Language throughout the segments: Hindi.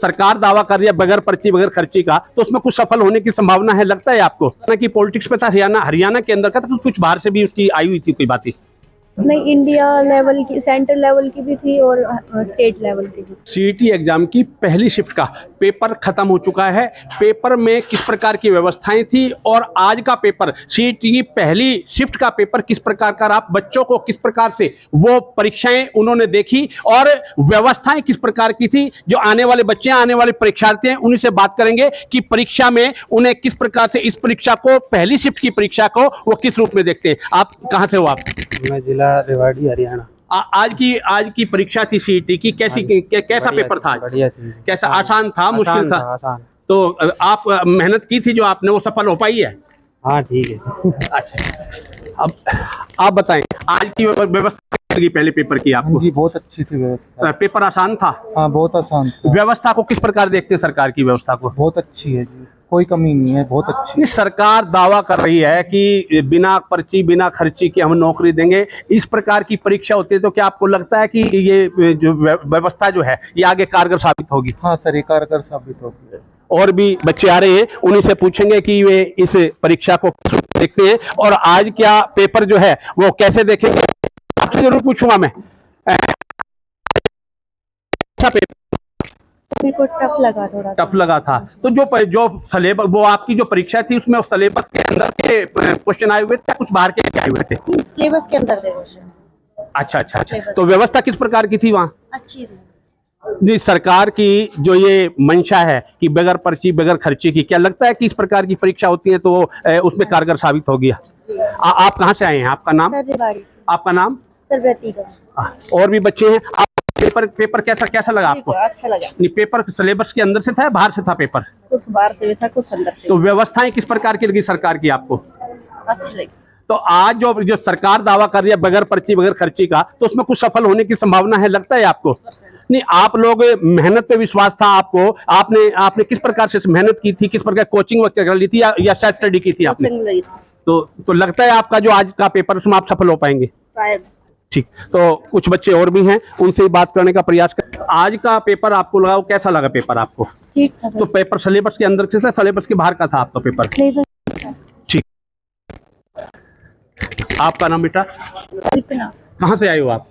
सरकार दावा कर रही है बगैर पर्ची बगैर खर्ची का, तो उसमें कुछ सफल होने की संभावना है लगता है आपको? कि पॉलिटिक्स में था हरियाणा के अंदर का था, कुछ बाहर से भी उसकी आई हुई थी कोई बातें? नहीं, इंडिया लेवल की, सेंट्रल लेवल की भी थी और स्टेट लेवल की भी। सीईटी एग्जाम की पहली शिफ्ट का पेपर खत्म हो चुका है। पेपर में किस प्रकार की व्यवस्थाएं थी और आज का पेपर सीईटी की पहली शिफ्ट का पेपर किस प्रकार का रहा, बच्चों को किस प्रकार से वो परीक्षाएं उन्होंने देखी और व्यवस्थाएं किस प्रकार की थी, जो आने वाले बच्चे आने वाले परीक्षार्थी हैं उन्हीं से बात करेंगे कि परीक्षा में उन्हें किस प्रकार से इस परीक्षा को, पहली शिफ्ट की परीक्षा को वो किस रूप में देखते हैं। आप कहाँ से हो? आप? मैं जिला रेवाड़ी हरियाणा। आज की परीक्षा थी सीईटी की, कैसा पेपर था आज? बढ़िया थी। कैसा, आसान था, मुश्किल था? आसान। तो आप मेहनत की थी जो आपने, वो सफल हो पाई है? हाँ ठीक है। अच्छा, अब आप बताएं आज की व्यवस्था कैसी लगी पहले पेपर की आपको? जी बहुत अच्छी थी व्यवस्था। पेपर आसान था? हाँ बहुत आसान था। व्यवस्था को किस प्रकार देखते हैं सरकार की व्यवस्था को? बहुत अच्छी है जी, कोई कमी नहीं है, बहुत अच्छी। सरकार दावा कर रही है कि बिना पर्ची बिना खर्ची के हम नौकरी देंगे। इस प्रकार की परीक्षा होती है तो क्या आपको लगता है कि ये जो व्यवस्था जो है ये आगे कारगर साबित होगी? हाँ सर, ये कारगर साबित होगी। और भी बच्चे आ रहे हैं, उन्हीं से पूछेंगे कि वे इस परीक्षा को किस रूप में देखते हैं और आज क्या पेपर जो है वो कैसे देखेंगे। आपसे जरूर पूछूंगा मैं, अच्छा पेपर मेरे को टफ लगा, थोड़ा टफ लगा था? तो जो सिलेबस, वो आपकी जो परीक्षा थी उसमें सिलेबस के अंदर के क्वेश्चन आए हुए थे, कुछ बाहर के आए हुए थे? सिलेबस के अंदर थे क्वेश्चन। अच्छा। तो व्यवस्था किस प्रकार की थी वहाँ? अच्छी थी। जी, सरकार की जो ये मंशा है कि बगैर पर्ची बगैर खर्ची की, क्या लगता है कि इस प्रकार की परीक्षा होती है तो उसमें कारगर साबित हो गया? आप कहाँ से आए हैं? आपका नाम? सर रेवाड़ी से। आपका नाम? सर प्रतिका। और भी बच्चे हैं। आप पेपर कैसा लगा आपको? अच्छा लगा। नहीं, पेपर सिलेबस के अंदर से था या बाहर से था पेपर? कुछ बाहर से भी था, कुछ अंदर से। तो व्यवस्थाएं किस प्रकार की लगी सरकार की आपको? अच्छी लगी। तो आज जो सरकार दावा कर रही है बगैर पर्ची बगैर खर्ची का, तो उसमें कुछ सफल होने की संभावना है लगता है आपको? नहीं, आप लोग मेहनत पे विश्वास था आपको, आपने किस प्रकार से मेहनत की थी, किस प्रकार कोचिंग वगैरह ली थी या सेल्फ स्टडी की थी आपने? तो लगता है आपका जो आज का पेपर उसमें आप सफल हो पाएंगे शायद। ठीक। तो कुछ बच्चे और भी हैं, उनसे बात करने का प्रयास कर। आज का पेपर आपको लगा, कैसा लगा पेपर आपको? ठीक था। तो पेपर सिलेबस के अंदर से था, सिलेबस के बाहर का था आपका पेपर? ठीक। आपका नाम बेटा? कल्पना। कहाँ से आए हो आप?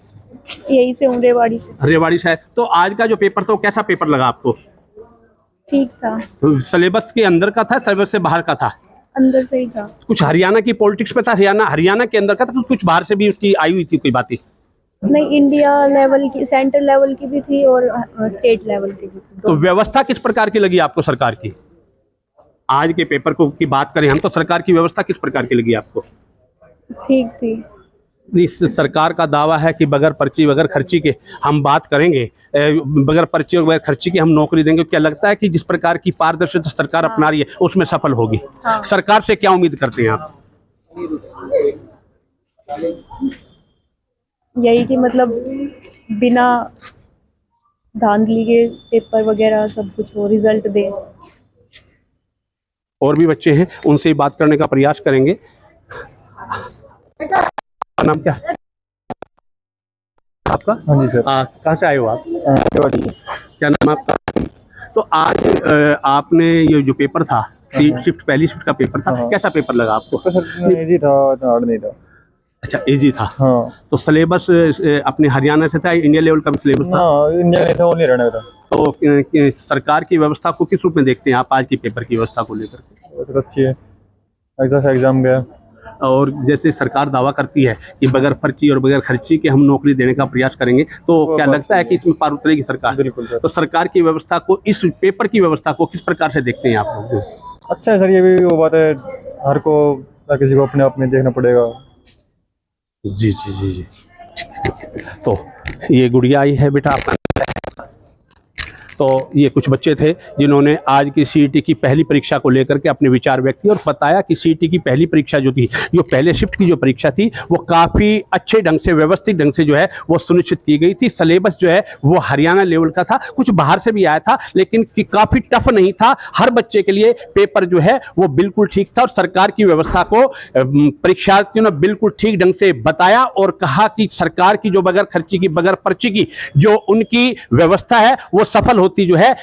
यही से हूँ, रेवाड़ी से। रेवाड़ी से। तो आज का जो पेपर था वो कैसा पेपर लगा आपको? ठीक था। सिलेबस के अंदर का था, सिलेबस से बाहर का था? अंदर से ही था। कुछ हरियाणा की पॉलिटिक्स में था हरियाणा के अंदर का था, कुछ बाहर से भी उसकी आई हुई थी कोई बातें? नहीं, इंडिया लेवल की, सेंट्रल लेवल की भी थी और स्टेट लेवल की भी थी। तो व्यवस्था किस प्रकार की लगी आपको सरकार की? आज के पेपर को की बात करें हम तो सरकार की व्यवस्था किस प्रकार की लगी आपको? ठीक थी। इस सरकार का दावा है कि बगैर पर्ची बगैर खर्ची के हम बात करेंगे, बगैर पर्ची और बगैर खर्ची के हम नौकरी देंगे। क्या लगता है कि जिस प्रकार की पारदर्शिता सरकार अपना रही है उसमें सफल होगी? हाँ। सरकार से क्या उम्मीद करते हैं आप? यही कि मतलब बिना धांधली के पेपर वगैरह सब कुछ हो, रिजल्ट दे। और भी बच्चे हैं, उनसे बात करने का प्रयास करेंगे। नाम क्या है आपका? हाँ जी सर। कहाँ से आए हो आप? रेवाड़ी। क्या नाम आपका? तो आज आपने ये जो पेपर था, शिफ्ट पहली शिफ्ट का पेपर था, कैसा पेपर लगा आपको? इजी था, हार्ड नहीं था। अच्छा, इजी था। हाँ। तो सिलेबस अपने हरियाणा से था, इंडिया लेवल का भी सिलेबस था? हाँ, इंडिया नहीं था, ओनली हरियाणा था। तो सरकार की व्यवस्था को किस रूप में देखते हैं आप आज की पेपर की व्यवस्था को लेकर के? वैसे तो अच्छी है, एग्जाम गया। और जैसे सरकार दावा करती है कि बगैर पर्ची और बगैर खर्ची के हम नौकरी देने का प्रयास करेंगे, तो क्या लगता है कि इसमें पार उतरेगी सरकार? बिल्कुल सर। तो सरकार की व्यवस्था को, इस पेपर की व्यवस्था को किस प्रकार से देखते हैं आप लोग? अच्छा है सर, ये भी वो बात है, हर किसी को अपने आप में देखना पड़ेगा। जी जी जी जी। तो ये गुड़िया आई है बेटा आपका? तो ये कुछ बच्चे थे जिन्होंने आज की सीईटी की पहली परीक्षा को लेकर के अपने विचार व्यक्त किए और बताया कि सीईटी की पहली परीक्षा जो थी, जो पहले शिफ्ट की जो परीक्षा थी, वो काफ़ी अच्छे ढंग से, व्यवस्थित ढंग से जो है वो सुनिश्चित की गई थी। सिलेबस जो है वो हरियाणा लेवल का था, कुछ बाहर से भी आया था, लेकिन काफ़ी टफ नहीं था। हर बच्चे के लिए पेपर जो है वो बिल्कुल ठीक था और सरकार की व्यवस्था को परीक्षार्थियों ने बिल्कुल ठीक ढंग से बताया और कहा कि सरकार की जो बगैर खर्ची की, बगैर पर्ची की जो उनकी व्यवस्था है वो सफल बढ़ोतरी जो है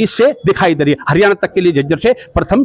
इससे दिखाई दे रही है। हरियाणा तक के लिए झज्जर से प्रथम